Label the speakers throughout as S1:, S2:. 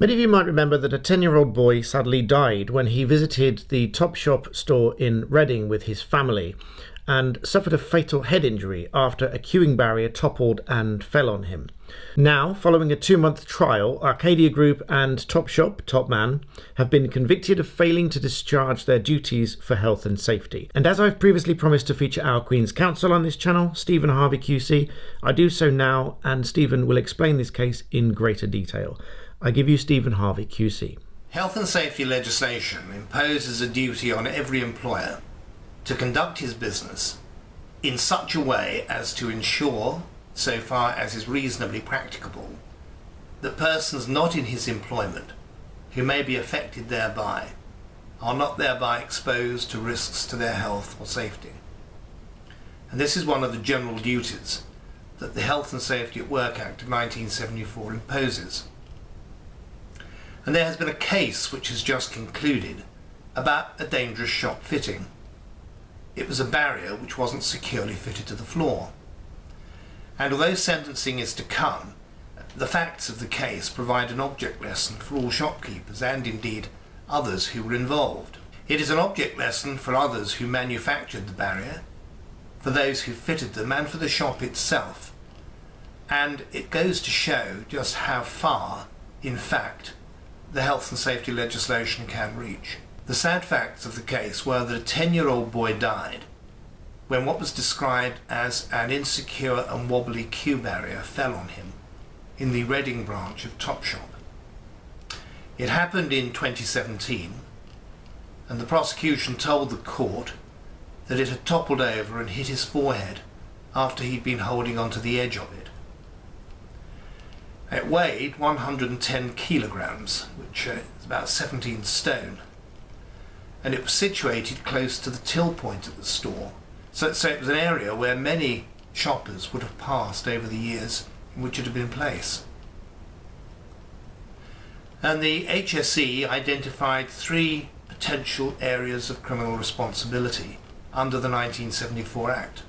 S1: Many of you might remember that a 10-year-old boy sadly died when he visited the Topshop store in Reading with his family and suffered a fatal head injury after a queuing barrier toppled and fell on him. Now, following a 2-month trial, Arcadia Group and Topshop, Topman, have been convicted of failing to discharge their duties for health and safety. And as I've previously promised to feature our Queen's Counsel on this channel, Stephen Harvey QC, I do so now, and Stephen will explain this case in greater detail. I give you Stephen Harvey QC.
S2: Health and safety legislation imposes a duty on every employer to conduct his business in such a way as to ensure, so far as is reasonably practicable, that persons not in his employment who may be affected thereby are not thereby exposed to risks to their health or safety. And this is one of the general duties that the Health and Safety at Work Act of 1974 imposes. And there has been a case which has just concluded about a dangerous shop fitting. It was a barrier which wasn't securely fitted to the floor. And although sentencing is to come, the facts of the case provide an object lesson for all shopkeepers and indeed others who were involved. It is an object lesson for others who manufactured the barrier, for those who fitted them, and for the shop itself. And it goes to show just how far, in fact, the health and safety legislation can reach. The sad facts of the case were that a 10-year-old boy died when what was described as an insecure and wobbly queue barrier fell on him in the Reading branch of Topshop. It happened in 2017, and the prosecution told the court that it had toppled over and hit his forehead after he'd been holding onto the edge of it. It weighed 110 kilograms, which is about 17 stone, and it was situated close to the till point at the store, so it was an area where many shoppers would have passed over the years in which it had been in place. And the HSE identified 3 potential areas of criminal responsibility under the 1974 Act.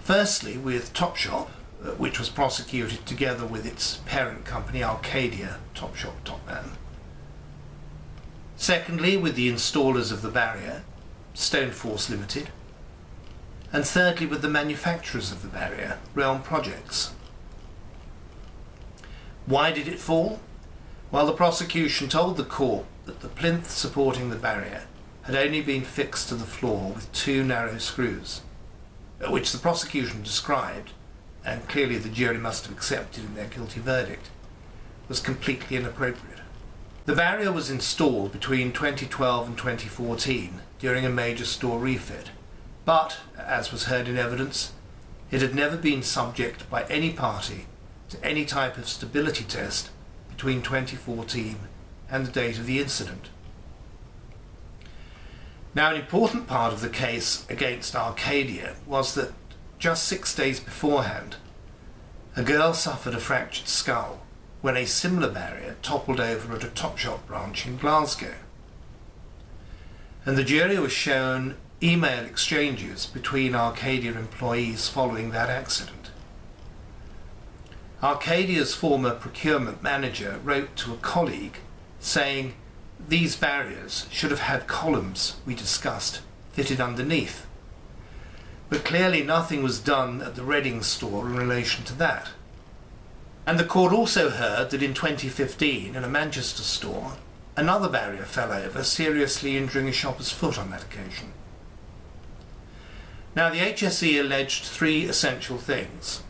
S2: Firstly, with Topshop, which was prosecuted together with its parent company Arcadia, Topshop, Topman. Secondly, with the installers of the barrier, Stoneforce Limited. And thirdly, with the manufacturers of the barrier, Realm Projects. Why did it fall? Well, the prosecution told the court that the plinth supporting the barrier had only been fixed to the floor with 2 narrow screws, which the prosecution described, and clearly the jury must have accepted in their guilty verdict, was completely inappropriate. The barrier was installed between 2012 and 2014 during a major store refit, but, as was heard in evidence, it had never been subject by any party to any type of stability test between 2014 and the date of the incident. Now, an important part of the case against Arcadia was that just 6 days beforehand, a girl suffered a fractured skull when a similar barrier toppled over at a Topshop branch in Glasgow. And the jury was shown email exchanges between Arcadia employees following that accident. Arcadia's former procurement manager wrote to a colleague saying, "These barriers should have had columns we discussed fitted underneath." But clearly nothing was done at the Reading store in relation to that. And the court also heard that in 2015, in a Manchester store, another barrier fell over, seriously injuring a shopper's foot on that occasion. Now, the HSE alleged 3 essential things.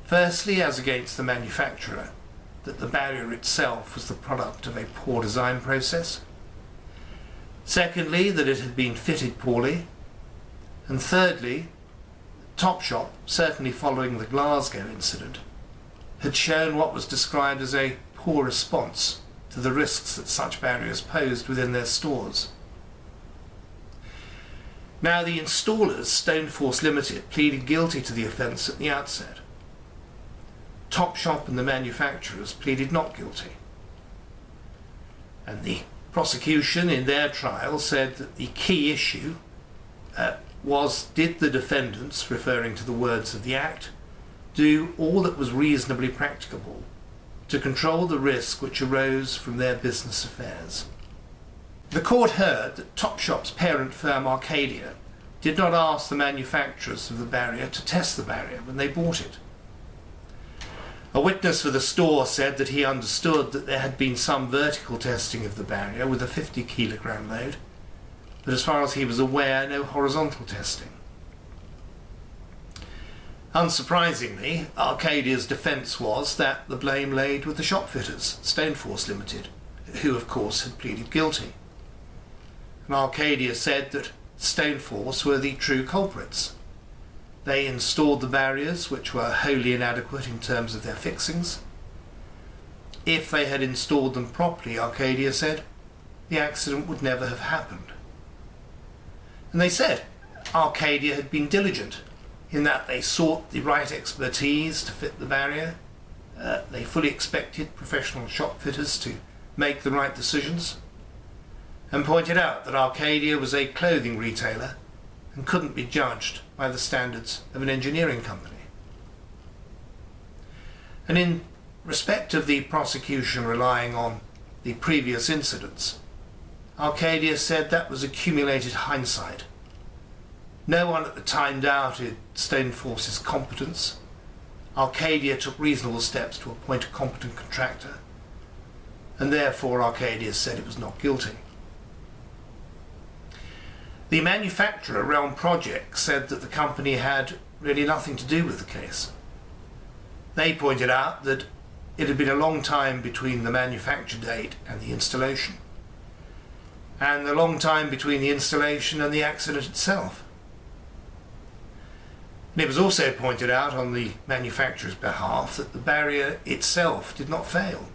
S2: Firstly, as against the manufacturer, that the barrier itself was the product of a poor design process. Secondly, that it had been fitted poorly. And thirdly, Topshop, certainly following the Glasgow incident, had shown what was described as a poor response to the risks that such barriers posed within their stores. Now, the installers, Stoneforce Limited, pleaded guilty to the offence at the outset. Topshop and the manufacturers pleaded not guilty. And the prosecution in their trial said that the key issue was, did the defendants, referring to the words of the Act, do all that was reasonably practicable to control the risk which arose from their business affairs. The court heard that Topshop's parent firm Arcadia did not ask the manufacturers of the barrier to test the barrier when they bought it. A witness for the store said that he understood that there had been some vertical testing of the barrier with a 50 kilogram load, but as far as he was aware, no horizontal testing. Unsurprisingly, Arcadia's defence was that the blame laid with the shopfitters, Stoneforce Limited, who of course had pleaded guilty. And Arcadia said that Stoneforce were the true culprits. They installed the barriers, which were wholly inadequate in terms of their fixings. If they had installed them properly, Arcadia said, the accident would never have happened. And they said Arcadia had been diligent in that they sought the right expertise to fit the barrier. They fully expected professional shop fitters to make the right decisions, and pointed out that Arcadia was a clothing retailer and couldn't be judged by the standards of an engineering company. And in respect of the prosecution relying on the previous incidents, Arcadia said that was accumulated hindsight. No one at the time doubted Stoneforce's competence. Arcadia took reasonable steps to appoint a competent contractor, and therefore Arcadia said it was not guilty. The manufacturer, Realm Projects, said that the company had really nothing to do with the case. They pointed out that it had been a long time between the manufacture date and the installation, and a long time between the installation and the accident itself. And it was also pointed out on the manufacturer's behalf that the barrier itself did not fail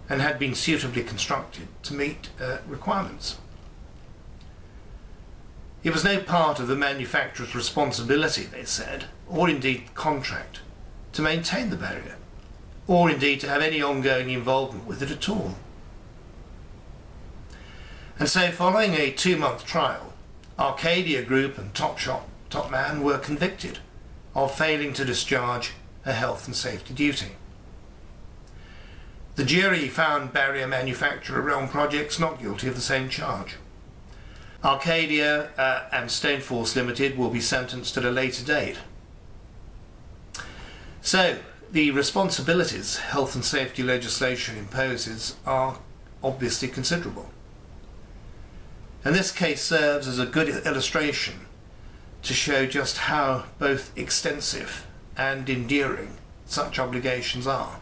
S2: and had been suitably constructed to meet requirements. It was no part of the manufacturer's responsibility, they said, or indeed contract, to maintain the barrier, or indeed to have any ongoing involvement with it at all. And so, following a 2-month trial, Arcadia Group and Topshop top man were convicted of failing to discharge a health and safety duty. The jury found barrier manufacturer Realm Projects not guilty of the same charge. Arcadia and Stoneforce Limited will be sentenced at a later date. So, the responsibilities health and safety legislation imposes are obviously considerable. And this case serves as a good illustration to show just how both extensive and enduring such obligations are.